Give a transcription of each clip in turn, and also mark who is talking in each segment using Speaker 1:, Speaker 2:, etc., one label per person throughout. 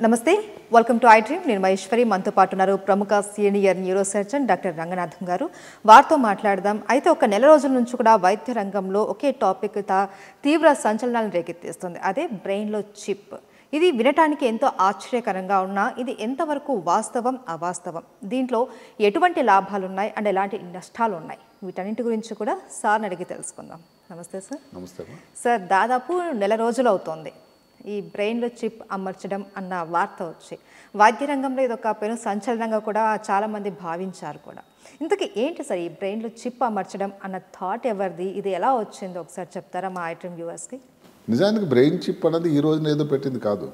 Speaker 1: నమస్తే, welcome to iDream. నేను మహేశ్వరి. మనతో పాటు ఉన్నారు ప్రముఖ senior neuro surgeon doctor Ranganatham గారు. వారితో మాట్లాడదాం. అయితే ఒక నెల రోజుల నుంచి కూడా వైద్య రంగంలో ఒకే టాపిక్ తీవ్ర సంచలనాలను రేకెత్తిస్తుంది. అదే బ్రెయిన్లో చిప్. ఇది వినటానికి ఎంతో ఆశ్చర్యకరంగా ఉన్నా ఇది ఎంతవరకు వాస్తవం అవాస్తవం, దీంట్లో ఎటువంటి లాభాలు ఉన్నాయి అండ్ ఎలాంటి నష్టాలు ఉన్నాయి, వీటన్నింటి గురించి కూడా సార్ని అడిగి తెలుసుకుందాం. నమస్తే సార్.
Speaker 2: నమస్తే
Speaker 1: సార్. దాదాపు నెల రోజులు అవుతోంది ఈ బ్రెయిన్లో చిప్ అమర్చడం అన్న వార్త వచ్చి. వైద్య రంగంలో ఇది ఒక పెను సంచలనంగా కూడా చాలామంది భావించారు కూడా. ఇంతకీ ఏంటి సార్ ఈ బ్రెయిన్లో చిప్ అమర్చడం అన్న థాట్ ఎవరిది, ఇది ఎలా వచ్చిందో ఒకసారి చెప్తారా మా iDream వ్యూవర్స్కి?
Speaker 2: నిజానికి బ్రెయిన్ చిప్ అనేది ఈ రోజున ఏదో పెట్టింది కాదు.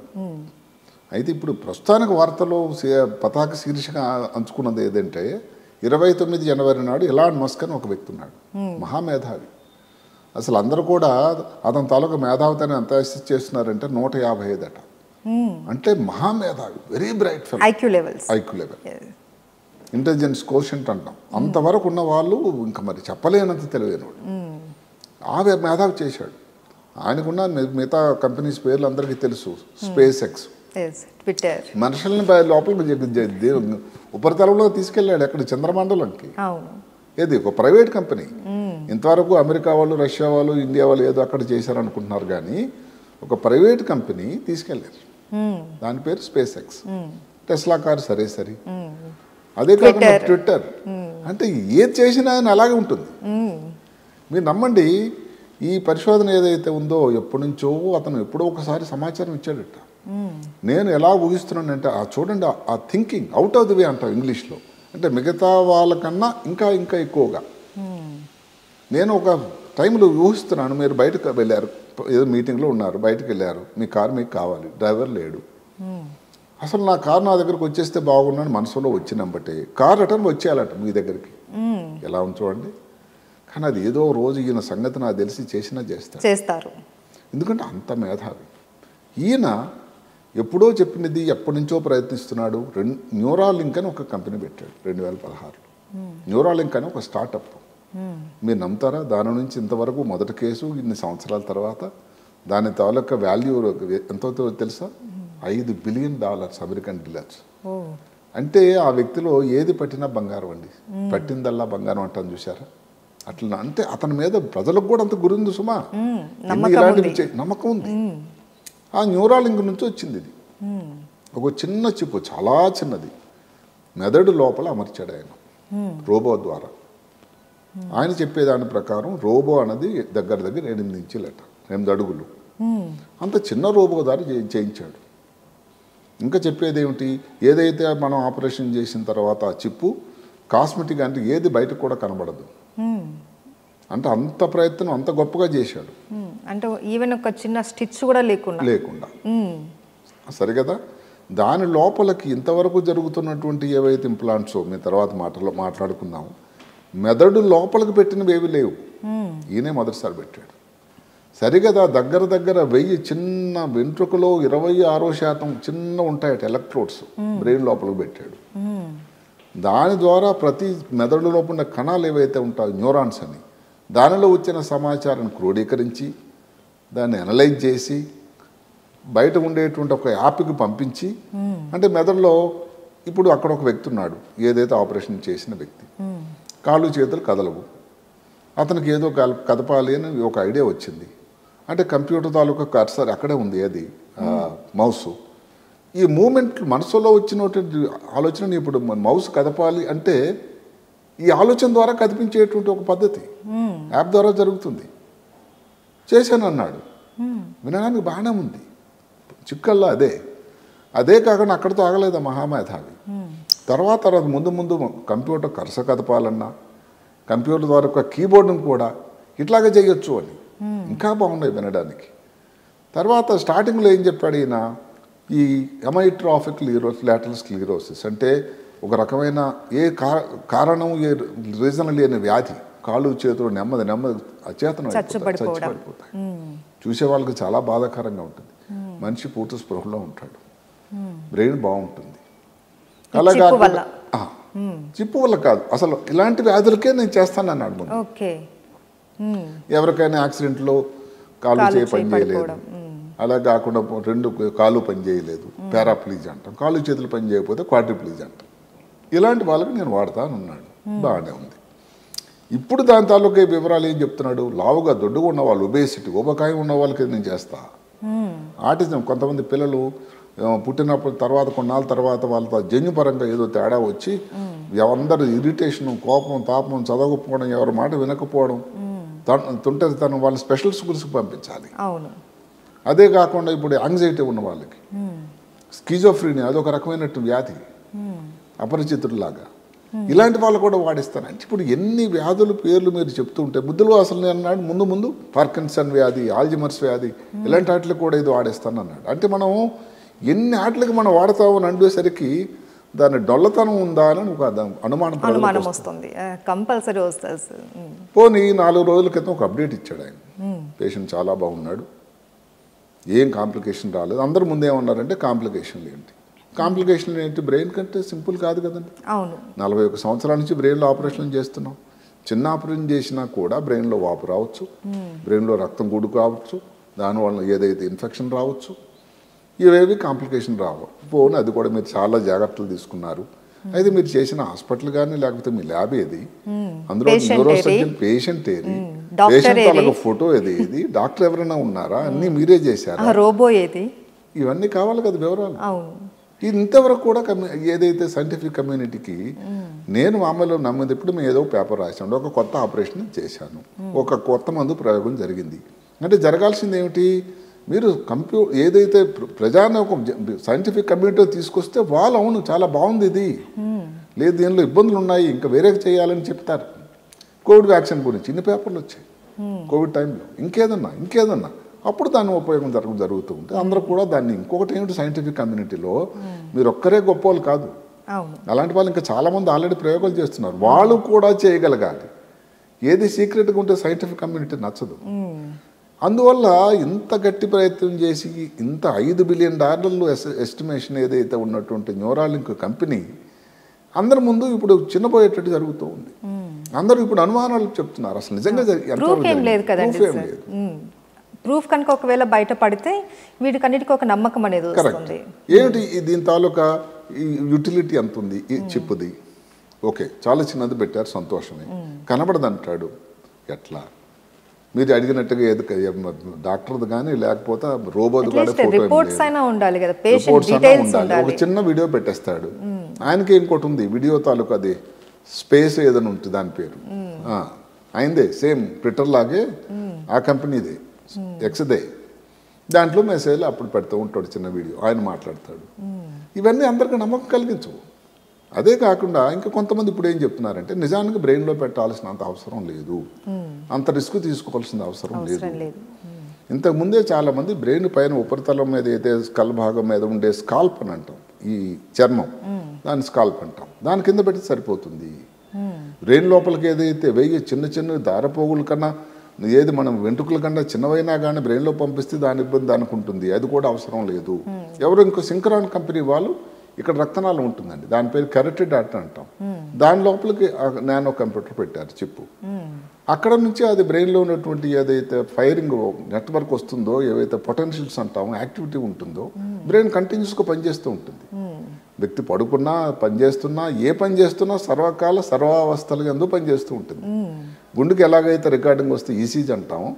Speaker 2: అయితే ఇప్పుడు ప్రస్తుతానికి వార్తలో పతాక శీర్షిక అంచుకున్నది ఏదంటే 29 జనవరి నాడు ఎలాన్ మస్క్ అని ఒక వ్యక్తి ఉన్నాడు, మహామేధావి. అసలు అందరూ కూడా అతని తాలూకా మేధావితని ఎంత చేస్తున్నారంటే 155 అట. అంటే మహామేధావి, very bright fellow, IQ level, intelligence quotient అంటాం. అంతవరకు ఉన్న వాళ్ళు ఇంకా మరి చెప్పలేనంత తెలివైనవాడు. ఆ మేధావి చేశాడు. ఆయనకున్న మిగతా కంపెనీస్ పేర్లు అందరికీ తెలుసు. స్పేస్ ఎక్స్,
Speaker 1: ట్విట్టర్,
Speaker 2: మనుషుల్ని లోపల ఉపరితలంలో తీసుకెళ్ళాడు. ఎక్కడ చంద్రమండలంకి. ఏది ఒక ప్రైవేట్ కంపెనీ. ఇంతవరకు అమెరికా వాళ్ళు, రష్యా వాళ్ళు, ఇండియా వాళ్ళు ఏదో అక్కడ చేశారనుకుంటున్నారు, కానీ ఒక ప్రైవేట్ కంపెనీ తీసుకెళ్ళారు. దాని పేరు స్పేస్ ఎక్స్. టెస్లా కార్ సరే. అదే కాకుండా ట్విట్టర్. అంటే ఏది చేసినా ఆయన అలాగే ఉంటుంది. మీరు నమ్మండి, ఈ పరిశోధన ఏదైతే ఉందో ఎప్పటి నుంచో అతను ఎప్పుడో ఒకసారి సమాచారం ఇచ్చాడట. నేను ఎలా ఊహిస్తున్నానంటే చూడండి, ఆ thinking out of the way అంటాం ఇంగ్లీష్లో. అంటే మిగతా వాళ్ళకన్నా ఇంకా ఎక్కువగా. నేను ఒక టైంలో ఊహిస్తున్నాను, మీరు బయటకు వెళ్ళారు, ఏదో మీటింగ్లో ఉన్నారు, బయటకు వెళ్ళారు, మీ కారు మీకు కావాలి, డ్రైవర్ లేడు. అసలు నా కారు నా దగ్గరకు వచ్చేస్తే బాగున్నాను మనసులో వచ్చినప్పటి కారు రిటర్న్ వచ్చేయాలట మీ దగ్గరికి. ఎలా ఉంది చూడండి. కానీ అది ఏదో రోజు ఈయన సంగతి నాకు తెలిసి చేస్తారు. ఎందుకంటే అంత మేధావి ఈయన. ఎప్పుడో చెప్పినది ఎప్పటి నుంచో ప్రయత్నిస్తున్నాడు. న్యూరాలింక్ అని ఒక కంపెనీ పెట్టాడు 2016లో. న్యూరాలింక్ అని ఒక స్టార్టప్. మీరు నమ్ముతారా, దాని నుంచి ఇంతవరకు మొదటి కేసు ఇన్ని సంవత్సరాల తర్వాత దాని తాలూకా వాల్యూ ఎంతో తెలుసా? $5 బిలియన్ అమెరికన్ డాలర్స్. అంటే ఆ వ్యక్తిలో ఏది పట్టినా బంగారం అండి. పట్టిందల్లా బంగారం అంటాను చూసారా, అట్లా. అంటే అతని మీద ప్రజలకు కూడా అంత గురి ఉంది సుమా, ఇలాంటివి నమ్మకం ఉంది. ఆ న్యూరాలింక్ నుంచి వచ్చింది ఇది. ఒక చిన్న చిప్పు, చాలా చిన్నది, మెదడు లోపల అమర్చాడు ఆయన రోబో ద్వారా. ఆయన చెప్పేదాని ప్రకారం రోబో అన్నది దగ్గర 8 ఇంచులట, 8 అడుగులు. అంత చిన్న రోబో ద్వారా చేయించాడు. ఇంకా చెప్పేది ఏమిటి, ఏదైతే మనం ఆపరేషన్ చేసిన తర్వాత ఆ చిప్పు కాస్మెటిక్ అంటే ఏది బయటకు కూడా కనబడదు. అంటే అంత ప్రయత్నం, అంత గొప్పగా చేశాడు.
Speaker 1: అంటే ఈవెన్ ఒక చిన్న స్టిచ్ కూడా లేకుండా.
Speaker 2: సరే కదా. దాని లోపలికి ఇంతవరకు జరుగుతున్నటువంటి ఏవైతే ఇంప్లాంట్స్ మీ తర్వాత మాట్లాడుకుందాం, మెదడు లోపలికి పెట్టినవి ఏవి లేవు. ఈయనే మొదటిసారి పెట్టాడు. సరిగదా. దగ్గర 1000 చిన్న వెంట్రుకలో 26% చిన్న ఉంటాయట ఎలక్ట్రోడ్స్ బ్రెయిన్ లోపలికి పెట్టాడు. దాని ద్వారా ప్రతి మెదడు లోపల ఉన్న కణాలు ఏవైతే ఉంటాయో న్యూరాన్స్ అని, దానిలో వచ్చిన సమాచారాన్ని క్రోడీకరించి దాన్ని అనలైజ్ చేసి బయట ఉండేటువంటి ఒక యాప్కి పంపించి, అంటే మెదడులో ఇప్పుడు అక్కడ ఒక వ్యక్తి ఉన్నాడు, ఏదైతే ఆపరేషన్ చేసిన వ్యక్తి, కాళ్ళు చేతులు కదలవు. అతనికి ఏదో కదపాలి అని ఒక ఐడియా వచ్చింది. అంటే కంప్యూటర్ తాలూకా కర్సర్ అక్కడే ఉంది, ఏది మౌస్. ఈ మూమెంట్ మనసులో వచ్చినటువంటి ఆలోచనని ఇప్పుడు మౌస్ కదపాలి అంటే ఈ ఆలోచన ద్వారా కదిపించేటువంటి ఒక పద్ధతి యాప్ ద్వారా జరుగుతుంది. చేశాను అన్నాడు. వినడానికి బాగానే ఉంది. చిక్కల్లా అదే కాకుండా అక్కడితో ఆగలేదు మహామేధావి. తర్వాత ముందు కంప్యూటర్ కర్సర్ కదపాలన్నా కంప్యూటర్ ద్వారా ఒక కీబోర్డును కూడా ఇట్లాగే చేయొచ్చు అని ఇంకా బాగున్నాయి వినడానికి. తర్వాత స్టార్టింగ్లో ఏం చెప్పాడు ఈయన, ఈ అమైట్రాఫిక్ లాటరల్ స్క్లెరోసిస్ అంటే ఒక రకమైన ఏ కారణం ఏ రీజన్ లేని వ్యాధి, కాళ్ళు చేతులు నెమ్మది అచేతనం చచ్చిపడిపోతాయి. చూసే వాళ్ళకి చాలా బాధాకరంగా ఉంటుంది. మనిషి పూర్తి స్పృహలో ఉంటాడు, బ్రెయిన్ బాగుంటుంది. అలాగే చిప్పు వల్ల కాదు, అసలు ఇలాంటి వ్యాధులకే నేను చేస్తానన్నాడు ముందు. ఎవరికైనా యాక్సిడెంట్లో కాళ్ళు చేయి పని చేయలేదు, అలా కాకుండా 2 కాళ్ళు పని చేయలేదు, పారాప్లీజ్ అంటాం. కాళ్ళు చేతులు పని చేయకపోతే క్వాడ్రిప్లీజ్ అంటాం. ఇలాంటి వాళ్ళకి నేను వాడతాను అన్నాడు. బాగానే ఉంది. ఇప్పుడు దాని తాలూకా వివరాలు ఏం చెప్తున్నాడు? లావుగా దొడ్డుగా ఉన్న వాళ్ళు, ఒబేసిటీ, ఊబకాయం ఉన్న వాళ్ళకి నేను చేస్తా. ఆటిజం కొంతమంది పిల్లలు పుట్టినప్పుడు తర్వాత కొన్నాళ్ళ తర్వాత వాళ్ళతో జన్యుపరంగా ఏదో తేడా వచ్చి అందరూ ఇరిటేషన్, కోపం, తాపం, చదవకపోవడం, ఎవరి మాట వినకపోవడం, తుంటరితనం, వాళ్ళని స్పెషల్ స్కూల్స్కి పంపించాలి. అదే కాకుండా ఇప్పుడు యాంగ్జైటీ ఉన్న వాళ్ళకి స్కిజోఫ్రీనియా, అదొక రకమైనట్టు వ్యాధి, అపరిచితుడిలాగా, ఇలాంటి వాళ్ళు కూడా వాడిస్తాను. అంటే ఇప్పుడు ఎన్ని వ్యాధుల పేర్లు మీరు చెప్తూ ఉంటే బుద్ధులు అసలు నేను అన్నాడు ముందు పార్కిన్సన్ వ్యాధి, ఆల్జిమర్స్ వ్యాధి, ఇలాంటి వాటికి కూడా ఇది వాడేస్తాను అన్నాడు. అంటే మనం ఎన్ని ఆటలకి మనం వాడతామని అనేసరికి దాని డొల్లతనం ఉందా అని ఒక అనుమానం
Speaker 1: వస్తుంది. కంపల్సరీ వస్తుంది.
Speaker 2: పోనీ 4 రోజుల క్రితం ఒక అప్డేట్ ఇచ్చాడు ఆయన. పేషెంట్ చాలా బాగున్నాడు, ఏం కాంప్లికేషన్ రాలేదు. అందరు ముందు ఏమన్నారంటే కాంప్లికేషన్లు ఏంటి, కాంప్లికేషన్లు ఏంటి? బ్రెయిన్ కంటే సింపుల్ కాదు కదండి. 41 సంవత్సరాల నుంచి బ్రెయిన్లో ఆపరేషన్ చేస్తున్నాం. చిన్న ఆపరేషన్ చేసినా కూడా బ్రెయిన్లో వాపు రావచ్చు, బ్రెయిన్లో రక్తం గుడు కావచ్చు, దానివల్ల ఏదైతే ఇన్ఫెక్షన్ రావచ్చు, ఇవేవి కాంప్లికేషన్ రావు. పోనీ అది కూడా మీరు చాలా జాగ్రత్తలు తీసుకున్నారు. అయితే మీరు చేసిన హాస్పిటల్ కానీ లేకపోతే మీ ల్యాబ్ ఏది, అందులో న్యూరోసర్జన్ పేషెంట్ ఏది, పేషెంట్ వాళ్ళకి ఫోటో ఏది, డాక్టర్ ఎవరైనా ఉన్నారా, అన్నీ మీరే చేశారా,
Speaker 1: రోబో ఏది,
Speaker 2: ఇవన్నీ కావాలి కదా వివరాలు. ఇంతవరకు కూడా ఏదైతే సైంటిఫిక్ కమ్యూనిటీకి నేను మామూలు నమ్మేది, ఇప్పుడు మేము ఏదో పేపర్ రాసాను, ఒక కొత్త ఆపరేషన్ చేశాను, ఒక కొత్త మందు ప్రయోగం జరిగింది అంటే జరగాల్సింది ఏమిటి? మీరు ఏదైతే ప్రజాన్ని ఒక సైంటిఫిక్ కమ్యూనిటీ తీసుకొస్తే వాళ్ళు అవును చాలా బాగుంది ఇది, లేదు దీనిలో ఇబ్బందులు ఉన్నాయి, ఇంకా వేరే చేయాలని చెప్తారు. కోవిడ్ వ్యాక్సిన్ గురించి ఇన్ని పేపర్లు వచ్చాయి కోవిడ్ టైంలో, ఇంకేదన్నా అప్పుడు దాని ఉపయోగం జరుగుతూ ఉంటుంది. అందరూ కూడా దాన్ని ఇంకొకటి ఏమిటి, సైంటిఫిక్ కమ్యూనిటీలో మీరు ఒక్కరే గొప్ప వాళ్ళు కాదు, అలాంటి వాళ్ళు ఇంకా చాలామంది ఆల్రెడీ ప్రయోగాలు చేస్తున్నారు, వాళ్ళు కూడా చేయగలగాలి. ఏది సీక్రెట్గా ఉంటే సైంటిఫిక్ కమ్యూనిటీ నచ్చదు. అందువల్ల ఇంత గట్టి ప్రయత్నం చేసి ఇంత $5 బిలియన్ ఎస్టిమేషన్ ఏదైతే ఉన్నటువంటి న్యూరాలింక్ కంపెనీ అందరి ముందు ఇప్పుడు చిన్నపోయేటట్టు జరుగుతూ ఉంది. అందరూ ఇప్పుడు అనుమానాలు చెప్తున్నారు, అసలు నిజంగా
Speaker 1: ప్రూఫ్ కనుక ఒకవేళ బయట పడితే వీటికన్నిటికీ ఒక నమ్మకం అనేది వస్తుంది.
Speaker 2: ఏమిటి దీని తాలూకా యూటిలిటీ ఎంత ఉంది ఈ చిప్పుది? ఓకే, చాలా చిన్నది పెట్టారు, సంతోషమే, కనబడదంటాడు. ఎట్లా మీరు అడిగినట్టుగా ఏది డాక్టర్ది కానీ లేకపోతే రోబోది కూడా ఫోటో
Speaker 1: ఉండాలి కదా,
Speaker 2: ఒక చిన్న వీడియో పెట్టేస్తాడు. ఆయనకి ఇంకోటి ఉంది వీడియో తాలూకా, అది స్పేస్ ఏదైనా ఉంటుంది దాని పేరు, అయిందే సేమ్ ట్విట్టర్ లాగే ఆ కంపెనీదే, ఎక్స్దే, దాంట్లో మెసేజ్ అప్పుడు పెడుతూ ఉంటాడు చిన్న వీడియో, ఆయన మాట్లాడతాడు. ఇవన్నీ అందరికీ నమ్మకం కలిగించవు. అదే కాకుండా ఇంకా కొంతమంది ఇప్పుడు ఏం చెప్తున్నారంటే నిజానికి బ్రెయిన్లో పెట్టాల్సినంత అవసరం లేదు, అంత రిస్క్ తీసుకోవాల్సిన అవసరం లేదు. ఇంతకుముందే చాలామంది బ్రెయిన్ పైన ఉపరితలం మీద అయితే స్కల్ భాగం మీద ఉండే స్కాల్ప్ అని అంటాం, ఈ చర్మం, దాన్ని స్కాల్ప్ అంటాం, దాని కింద పెట్టి సరిపోతుంది. బ్రెయిన్ లోపలికి ఏదైతే వెయ్యి చిన్న దారపోగుల కన్నా ఏది మనం వెంట్రుకల కన్నా చిన్నవైనా కానీ బ్రెయిన్లో పంపిస్తే దాని ఇబ్బంది దానికి ఉంటుంది, అది కూడా అవసరం లేదు. ఎవరు ఇంకో సింక్రాన్ కంపెనీ వాళ్ళు ఇక్కడ రక్తనాళం ఉంటుందండి, దాని పేరు కెరటిడ్ ఆర్టరీ అంటాం, దాని లోపలికి నానో కంప్యూటర్ పెట్టారు చిప్పు, అక్కడ నుంచి అది బ్రెయిన్లో ఉన్నటువంటి ఏదైతే ఫైరింగ్ నెట్వర్క్ వస్తుందో, ఏవైతే పొటెన్షియల్స్ అంటామో, యాక్టివిటీ ఉంటుందో, బ్రెయిన్ కంటిన్యూస్గా పనిచేస్తూ ఉంటుంది. వ్యక్తి పడుకున్నా పనిచేస్తున్నా ఏ పని చేస్తున్నా సర్వకాల సర్వావస్థలుగా ఎందుకు పనిచేస్తూ ఉంటుంది. గుండెకి ఎలాగైతే రికార్డింగ్ వస్తే ఈసీజీ అంటామో,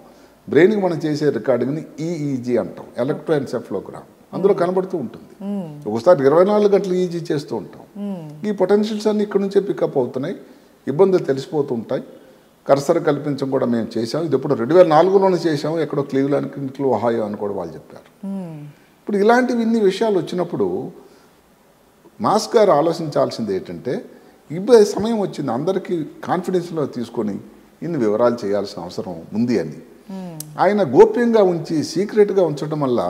Speaker 2: బ్రెయిన్కి మనం చేసే రికార్డింగ్ని ఈఈజీ అంటాం, ఎలక్ట్రోఎన్సెఫ్లోగ్రామ్, అందులో కనబడుతూ ఉంటుంది. ఒకసారి 24 గంటలు ఈజీ చేస్తూ ఉంటాం. ఈ పొటెన్షియల్స్ అన్నీ ఇక్కడ నుంచే పికప్ అవుతున్నాయి, ఇబ్బందులు తెలిసిపోతూ ఉంటాయి. కర్సర్ కల్పించడం కూడా మేము చేసాం, ఇది ఇప్పుడు 2004లోనే చేసాము, ఎక్కడో క్లీవ్లాండ్లో ఒహాయో అని కూడా వాళ్ళు చెప్పారు. ఇప్పుడు ఇలాంటివి ఇన్ని విషయాలు వచ్చినప్పుడు మాస్ గారు ఆలోచించాల్సింది ఏంటంటే, ఇప్పుడు సమయం వచ్చింది అందరికీ కాన్ఫిడెన్స్లో తీసుకొని ఇన్ని వివరాలు చేయాల్సిన అవసరం ఉంది అని. ఆయన గోప్యంగా ఉంచి సీక్రెట్గా ఉంచడం వల్ల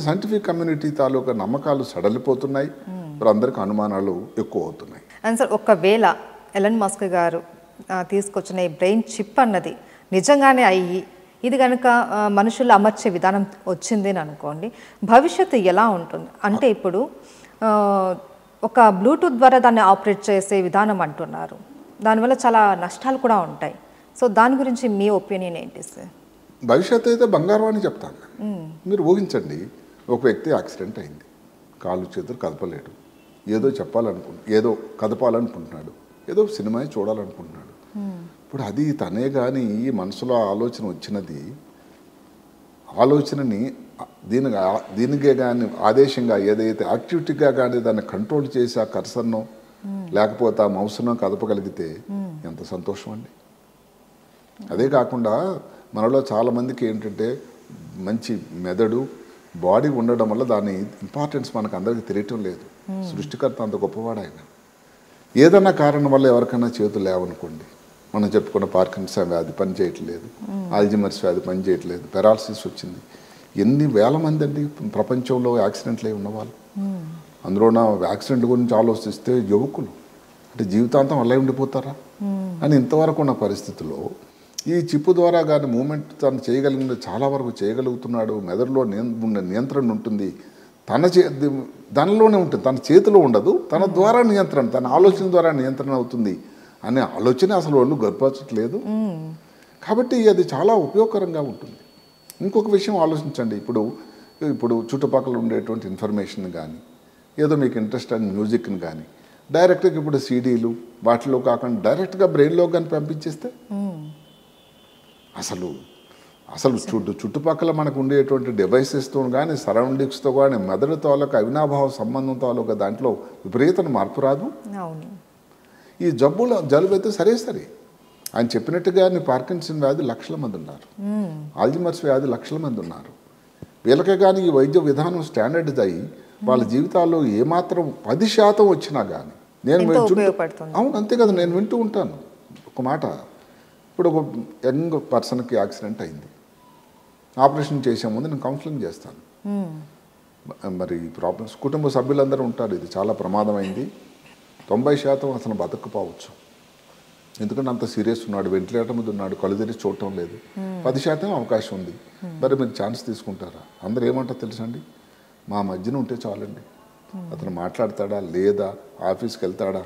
Speaker 2: సైంటిఫిక్ కమ్యూనిటీ తాలూకా నమ్మకాలు సడలిపోతున్నాయి, ఇప్పుడు అందరికీ అనుమానాలు ఎక్కువ అవుతున్నాయి.
Speaker 1: అండ్ సార్, ఒకవేళ ఎలన్ మస్క్ గారు తీసుకొచ్చిన ఈ బ్రెయిన్ చిప్ అన్నది నిజంగానే అయ్యి ఇది కనుక మనుషులు అమర్చే విధానం వచ్చింది అని అనుకోండి, భవిష్యత్తు ఎలా ఉంటుంది? అంటే ఇప్పుడు ఒక బ్లూటూత్ ద్వారా దాన్ని ఆపరేట్ చేసే విధానం అంటున్నారు, దానివల్ల చాలా నష్టాలు కూడా ఉంటాయి. సో దాని గురించి మీ ఒపీనియన్ ఏంటి సార్?
Speaker 2: భవిష్యత్తు అయితే బంగారం అని చెప్తాను. మీరు ఊహించండి, ఒక వ్యక్తి యాక్సిడెంట్ అయింది, కాళ్ళు చేతులు కదపలేడు, ఏదో ఏదో కదపాలనుకుంటున్నాడు, ఏదో సినిమా చూడాలనుకుంటున్నాడు. ఇప్పుడు అది తనే కానీ ఈ మనసులో ఆలోచన వచ్చినది, ఆలోచనని దీనికే కానీ ఆదేశంగా ఏదైతే యాక్టివిటీగా కానీ దాన్ని కంట్రోల్ చేసి ఆ కర్సర్నో లేకపోతే ఆ మౌస్నో కదపగలిగితే ఎంత సంతోషం అండి. అదే కాకుండా మనలో చాలామందికి ఏంటంటే మంచి మెదడు బాడీ ఉండడం వల్ల దాని ఇంపార్టెన్స్ మనకు అందరికీ తెలియటం లేదు. సృష్టికర్త అంత గొప్పవాడు ఆయన. ఏదన్నా కారణం వల్ల ఎవరికైనా చేతులు లేవనుకోండి, మనం చెప్పుకున్న పార్కిన్సన్ వ్యాధి పని చేయట్లేదు, ఆల్జిమర్స్ వ్యాధి పని చేయట్లేదు, పెరాలసిస్ వచ్చింది. ఎన్ని వేల మంది అండి ప్రపంచంలో యాక్సిడెంట్లు అయి ఉన్నవాళ్ళు. అందులో నా యాక్సిడెంట్ గురించి ఆలోచిస్తే యువకులు అంటే జీవితాంతం అలా ఉండిపోతారా అని ఇంతవరకు ఉన్న పరిస్థితుల్లో ఈ చిప్పు ద్వారా కానీ మూమెంట్ తను చేయగలిగిన చాలా వరకు చేయగలుగుతున్నాడు. మెదడులో నియంత్రణ ఉంటుంది, దానిలోనే ఉంటుంది, తన చేతిలో ఉండదు, తన ద్వారా నియంత్రణ, తన ఆలోచన ద్వారా నియంత్రణ అవుతుంది అనే ఆలోచన అసలు వాళ్ళు గర్పరచట్లేదు. కాబట్టి అది చాలా ఉపయోగకరంగా ఉంటుంది. ఇంకొక విషయం ఆలోచించండి, ఇప్పుడు చుట్టుపక్కల ఉండేటువంటి ఇన్ఫర్మేషన్ కానీ ఏదో మీకు ఇంట్రెస్ట్ అయిన మ్యూజిక్ని కానీ డైరెక్ట్గా ఇప్పుడు సీడీలు వాటిలో కాకుండా డైరెక్ట్గా బ్రెయిన్లో కానీ పంపించేస్తే అసలు చుట్టుపక్కల మనకు ఉండేటువంటి డివైసెస్తో కానీ సరౌండింగ్స్తో కానీ మెదడు తాలూకా అవినాభావ సంబంధం తాలూకా దాంట్లో విపరీత మార్పు రాదు. ఈ జలుబు అయితే సరే ఆయన చెప్పినట్టుగా పార్కిన్సన్ వ్యాధి లక్షల మంది ఉన్నారు, ఆల్జిమర్స్ వ్యాధి లక్షల మంది ఉన్నారు. వీళ్ళకే కానీ ఈ వైద్య విధానం స్టాండర్డైజ్ అయ్యి వాళ్ళ జీవితాల్లో ఏమాత్రం 10% వచ్చినా కానీ అవును అంతే కదా, నేను వింటూ ఉంటాను ఒక మాట. ఇప్పుడు ఒక యంగ్ పర్సన్కి యాక్సిడెంట్ అయింది, ఆపరేషన్ చేసే ముందు నేను కౌన్సిలింగ్ చేస్తాను. మరి ప్రాబ్లమ్స్ కుటుంబ సభ్యులందరూ ఉంటారు, ఇది చాలా ప్రమాదమైంది, 90% అసలు బతకపోవచ్చు, ఎందుకంటే అంత సీరియస్ ఉన్నాడు, వెంటిలేటర్ మీద ఉన్నాడు, కళ్ళు తెరిచి చూడటం లేదు, 10% అవకాశం ఉంది, మరి మీరు ఛాన్స్ తీసుకుంటారా? అందరూ ఏమంటారు తెలుసండి, మా మధ్యన ఉంటే చాలండి, అతను మాట్లాడతాడా లేదా, ఆఫీస్కి వెళ్తాడా,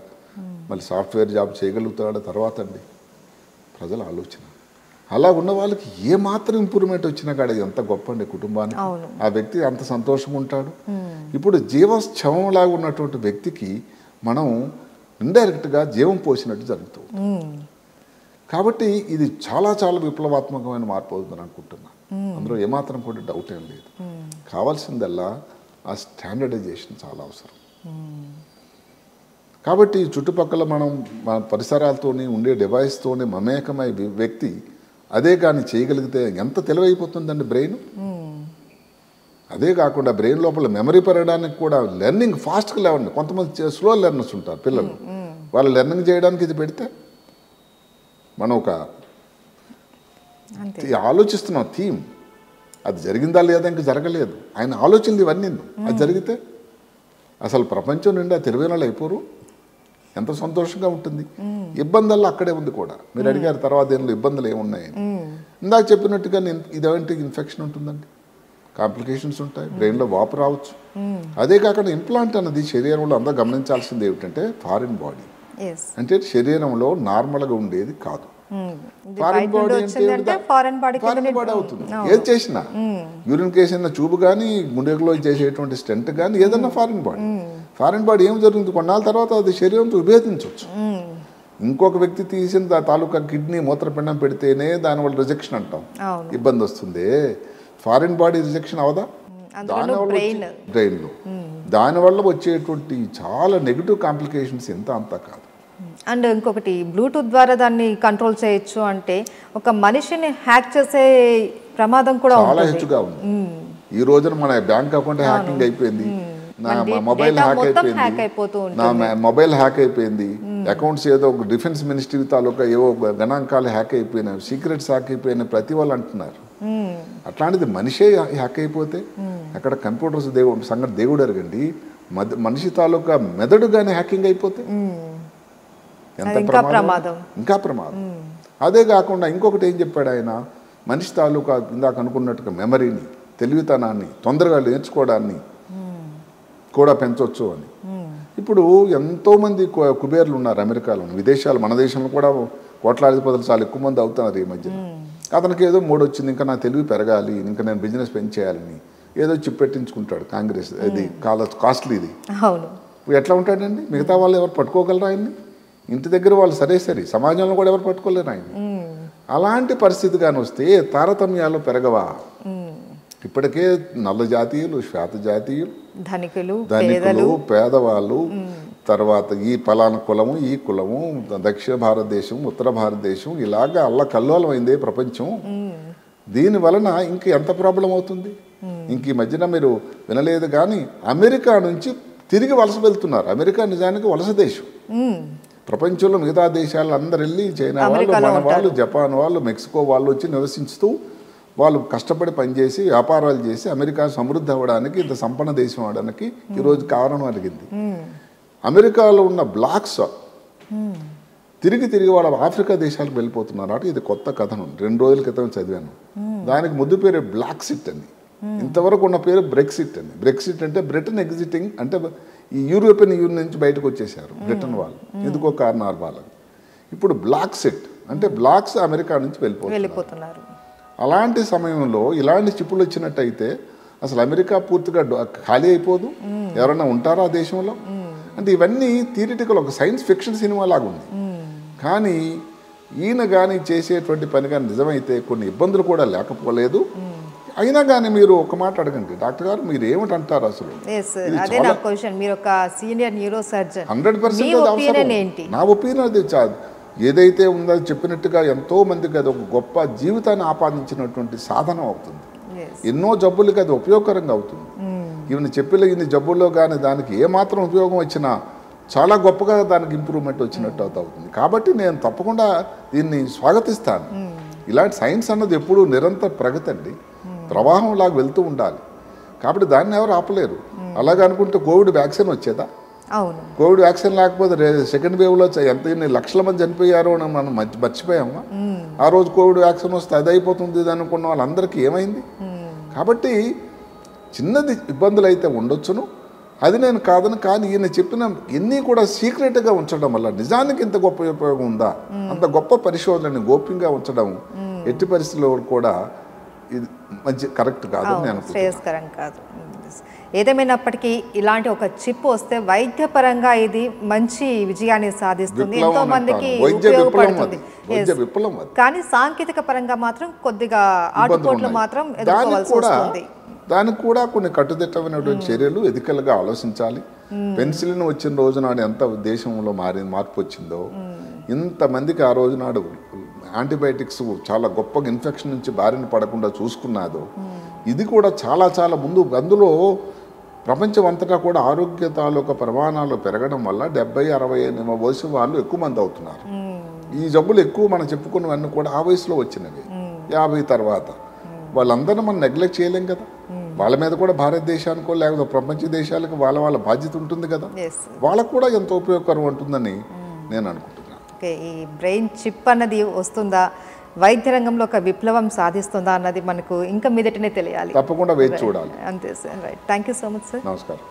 Speaker 2: మళ్ళీ సాఫ్ట్వేర్ జాబ్ చేయగలుగుతాడా తర్వాత అండి ప్రజల ఆలోచన. అలా ఉన్న వాళ్ళకి ఏమాత్రం ఇంప్రూవ్మెంట్ వచ్చినా కాడ ఎంత గొప్ప అండి కుటుంబానికి, ఆ వ్యక్తి అంత సంతోషంగా ఉంటాడు. ఇప్పుడు జీవశ్చవంలాగా ఉన్నటువంటి వ్యక్తికి మనం ఇండైరెక్ట్గా జీవం పోసినట్టు జరుగుతుంది. కాబట్టి ఇది చాలా చాలా విప్లవాత్మకమైన మార్పు అవుతుందని అనుకుంటున్నా, అందులో ఏమాత్రం కూడా డౌట్ ఏం లేదు. కావాల్సిందల్లా ఆ స్టాండర్డైజేషన్ చాలా అవసరం. కాబట్టి చుట్టుపక్కల మన పరిసరాలతోని ఉండే డివైస్తోని మమేకమై వ్యక్తి అదే కానీ చేయగలిగితే ఎంత తెలివైపోతుందండి బ్రెయిన్. అదే కాకుండా బ్రెయిన్ లోపల మెమరీ పెరగడానికి కూడా లెర్నింగ్ ఫాస్ట్గా లేవండి. కొంతమంది స్లో లెర్నర్స్ ఉంటారు పిల్లలు, వాళ్ళు లెర్నింగ్ చేయడానికి ఇది పెడితే మనం ఒక ఆలోచిస్తున్నాం థీమ్, అది జరిగిందా లేదా ఇంకా జరగలేదు, ఆయన ఆలోచనలు ఇవన్నీ అది జరిగితే అసలు ప్రపంచం నిండా తెలివైన వాళ్ళు అయిపోరు, ఎంత సంతోషంగా ఉంటుంది. ఇబ్బందుల్లో అక్కడే ఉంది కూడా. మీరు అడిగారు తర్వాత దీనిలో ఇబ్బందులు ఏమున్నాయని, ఇందాక చెప్పినట్టుగా ఇదేంటి ఇన్ఫెక్షన్ ఉంటుందండి, కాంప్లికేషన్స్ ఉంటాయి, బ్రెయిన్లో వాపు రావచ్చు. అదే కాకుండా ఇంప్లాంట్ అన్నది శరీరంలో అందరూ గమనించాల్సింది ఏమిటంటే ఫారిన్ బాడీ, అంటే శరీరంలో నార్మల్గా ఉండేది కాదు. ఫారిన్ బాడీ అంటే ఫారిన్ బాడీ అవుతుంది. ఏది చేసినా యూరిన్ కేసిన చూపు కానీ గుండెలో చేసేటువంటి స్టెంట్ కానీ ఏదన్నా ఫారిన్ బాడీ ఏం జరుగుతుంది, కొన్నాళ్ళ తర్వాత అది శరీరంతో విభేదించవచ్చు. ఇంకొక వ్యక్తి తీసిన తాలూకా కిడ్నీ మూత్రపిండం పెడితేనే దానివల్ల రిజెక్షన్ అంటాం, ఇబ్బంది వస్తుంది. ఫారిన్ బాడీ రిజెక్షన్ అవదా బ్రెయిన్లో, దానివల్ల వచ్చేటువంటి చాలా నెగిటివ్ కాంప్లికేషన్స్ ఎంత అంతా కాదు.
Speaker 1: అండ్ ఇంకొకటి బ్లూటూత్ ద్వారా దాన్ని కంట్రోల్ చేయొచ్చు అంటే ఒక మనిషిని హ్యాక్ చేసే ప్రమాదం కూడా
Speaker 2: చాలా హెచ్చుగా ఉంది. ఈ రోజున మన బ్యాంక్ అకౌంట్ హ్యాకింగ్ అయిపోయింది, నా మొబైల్ హ్యాక్ అయిపోయింది, అకౌంట్స్ ఏదో డిఫెన్స్ మినిస్ట్రీ తాలూకా ఏవో గణాంకాలు హ్యాక్ అయిపోయినాయి, సీక్రెట్స్ హ్యాక్ అయిపోయినాయి ప్రతి వాళ్ళు అంటున్నారు. అట్లాంటిది మనిషే హ్యాక్ అయిపోతే అక్కడ కంప్యూటర్స్ సంగతి దేవుడు అరగండి, మనిషి తాలూకా మెదడు కానీ హ్యాకింగ్ అయిపోతే ఎంత ప్రమాదం, ఇంకా ప్రమాదం. అదే కాకుండా ఇంకొకటి ఏం చెప్పాడు ఆయన, మనిషి తాలూకా ఇందాక అనుకున్నట్టుగా మెమరీని, తెలివితనాన్ని, తొందరగా నేర్చుకోవడాన్ని కూడా పెంచవచ్చు అని. ఇప్పుడు ఎంతోమంది కుబేర్లు ఉన్నారు అమెరికాలో, విదేశాలు, మన దేశంలో కూడా కోట్లాధిపతులు చాలా ఎక్కువ మంది అవుతున్నారు ఈ మధ్య. అతనికి ఏదో మూడు వచ్చింది, ఇంకా నా తెలివి పెరగాలి, ఇంకా నేను బిజినెస్ పెంచేయాలని ఏదో చిప్ పెట్టించుకుంటాడు. కాంగ్రెస్ ఇది కాస్ట్లీది.
Speaker 1: అవును.
Speaker 2: ఎట్లా ఉంటాడండి? మిగతా వాళ్ళు ఎవరు పట్టుకోగలరు ఆయన్ని? ఇంటి దగ్గర వాళ్ళు సరే సమాజంలో కూడా ఎవరు పట్టుకోలేరు ఆయన్ని. అలాంటి పరిస్థితి కానీ వస్తే తారతమ్యాలు పెరగవా? ఇప్పటికే నల్ల జాతీయులు, శ్వేత జాతీయులు,
Speaker 1: ధనికులు,
Speaker 2: పేదవాళ్ళు, తర్వాత ఈ పలానా కులము, ఈ కులము, దక్షిణ భారతదేశం, ఉత్తర భారతదేశం, ఇలాగా అల్లకల్లోలం అయిందే ప్రపంచం. దీని వలన ఇంక ఎంత ప్రాబ్లం అవుతుంది? ఇంక ఈ మధ్యన మీరు వినలేదు కానీ అమెరికా నుంచి తిరిగి వలస వెళ్తున్నారు. అమెరికా నిజానికి వలస దేశం. ప్రపంచంలో మిగతా దేశాలు అందరు వెళ్ళి చైనా వాళ్ళు, మన వాళ్ళు, జపాన్ వాళ్ళు, మెక్సికో వాళ్ళు వచ్చి నివసిస్తూ వాళ్ళు కష్టపడి పనిచేసి వ్యాపారాలు చేసి అమెరికా సమృద్ధి అవ్వడానికి, ఇంత సంపన్న దేశం అవడానికి ఈరోజు కారణం అడిగింది. అమెరికాలో ఉన్న బ్లాక్స్ తిరిగి వాళ్ళ ఆఫ్రికా దేశాలకు వెళ్ళిపోతున్నారు. ఇది కొత్త కథను 2 రోజుల క్రితం చదివాను. దానికి ముద్దు పేరు బ్లాక్సిట్ అని. ఇంతవరకు ఉన్న పేరు బ్రెక్సిట్ అని. బ్రెక్సిట్ అంటే బ్రిటన్ ఎగ్జిటింగ్, అంటే ఈ యూరోపియన్ యూనియన్ నుంచి బయటకు వచ్చేసారు బ్రిటన్ వాళ్ళు, ఎందుకో కారణాలు వాళ్ళకి. ఇప్పుడు బ్లాక్సిట్ అంటే బ్లాక్స్ అమెరికా నుంచి వెళ్ళిపోతున్నారు. అలాంటి సమయంలో ఇలాంటి చిప్పులు వచ్చినట్టయితే అసలు అమెరికా పూర్తిగా ఖాళీ అయిపోదు. ఎవరైనా ఉంటారా ఆ దేశంలో? అంటే ఇవన్నీ థియరిటికల్, ఒక సైన్స్ ఫిక్షన్ సినిమా లాగా ఉంది. కానీ ఈయన కానీ చేసేటువంటి పని కానీ నిజమైతే కొన్ని ఇబ్బందులు కూడా లేకపోలేదు. అయినా కానీ మీరు ఒక మాట అడగండి, డాక్టర్ గారు మీరు ఏమిటంటారు అసలు?
Speaker 1: 100%
Speaker 2: నా ఒపీనియన్ అది ఏదైతే ఉందో చెప్పినట్టుగా ఎంతో మందికి అది ఒక గొప్ప జీవితాన్ని ఆపాదించినటువంటి సాధనం అవుతుంది. ఎన్నో జబ్బులకి అది ఉపయోగకరంగా అవుతుంది. ఈవెన్ చెప్పిన ఇన్ని జబ్బుల్లో కానీ దానికి ఏమాత్రం ఉపయోగం వచ్చినా చాలా గొప్పగా దానికి ఇంప్రూవ్మెంట్ వచ్చినట్టు అవుతుంది. కాబట్టి నేను తప్పకుండా దీన్ని స్వాగతిస్తాను. ఇలాంటి సైన్స్ అన్నది ఎప్పుడూ నిరంతర ప్రగతి అండి, ప్రవాహంలాగా వెళ్తూ ఉండాలి. కాబట్టి దాన్ని ఎవరు ఆపలేరు. అలాగే అనుకుంటే కోవిడ్ వ్యాక్సిన్ వచ్చేదా? కోవిడ్ వ్యాక్సిన్ లేకపోతే సెకండ్ వేవ్లో ఎన్ని లక్షల మంది చనిపోయారో మనం మర్చిపోయామా? ఆ రోజు కోవిడ్ వ్యాక్సిన్ వస్తే అది అయిపోతుంది అనుకున్న వాళ్ళందరికీ ఏమైంది? కాబట్టి చిన్నది ఇబ్బందులు అయితే ఉండొచ్చును, అది నేను కాదని. కానీ ఈయన చెప్పిన ఎన్ని కూడా సీక్రెట్గా ఉంచడం వల్ల నిజానికి ఇంత గొప్ప ఉపయోగం ఉందా? అంత గొప్ప పరిశోధనని గోప్యంగా ఉంచడం ఎట్టి పరిస్థితుల్లో కూడా ఇది మంచి కరెక్ట్ కాదు,
Speaker 1: శ్రేయస్కరం కాదు. ఏదేమైనప్పటికీ ఇలాంటి ఒక చిప్ వస్తే వైద్యపరంగా ఇది మంచి విజయాన్ని సాధిస్తుంది, ఎంతో మందికి ఉపయోగపడుతుంది. కానీ సాంకేతిక పరంగా మాత్రం కొద్దిగా ఆటుపోట్లు మాత్రం ఎదుర్కోవాల్సి వస్తుంది.
Speaker 2: దానికి కూడా కొన్ని కట్టుదిట్టమైనటువంటి చర్యలు ఎథికల్గా ఆలోచించాలి. పెన్సిలిన్ వచ్చిన రోజు నాడు ఎంత దేశంలో మార్పు వచ్చిందో, ఇంతమందికి ఆ రోజు నాడు యాంటీబయాటిక్స్ చాలా గొప్పగా ఇన్ఫెక్షన్ నుంచి బారిన పడకుండా చూసుకున్నాదో, ఇది కూడా చాలా చాలా ముందు. అందులో ప్రపంచం అంతటా కూడా ఆరోగ్య తాలూకా ప్రమాణాలు పెరగడం వల్ల 70-60 వయసు వాళ్ళు ఎక్కువ మంది అవుతున్నారు. ఈ జబ్బులు ఎక్కువ మనం చెప్పుకున్నవన్నీ కూడా ఆ వయసులో వచ్చినవి. 50 తర్వాత వాళ్ళందరినీ మనం నెగ్లెక్ట్ చేయలేం కదా. వాళ్ళ మీద కూడా భారతదేశానికో లేకపోతే ప్రపంచ దేశాలకు వాళ్ళ బాధ్యత ఉంటుంది కదా. వాళ్ళకు కూడా ఎంతో ఉపయోగకరం ఉంటుందని నేను అనుకుంటున్నాను.
Speaker 1: ఈ బ్రెయిన్ చిప్ అన్నది వస్తుందా, వైద్య రంగంలో ఒక విప్లవం సాధిస్తుందా అన్నది మనకు ఇంకా మీదటనే తెలియాలి.
Speaker 2: తప్పకుండా వేచి చూడాలి.
Speaker 1: అంతే sir. Right. Thank you so much sir.
Speaker 2: నమస్కారం.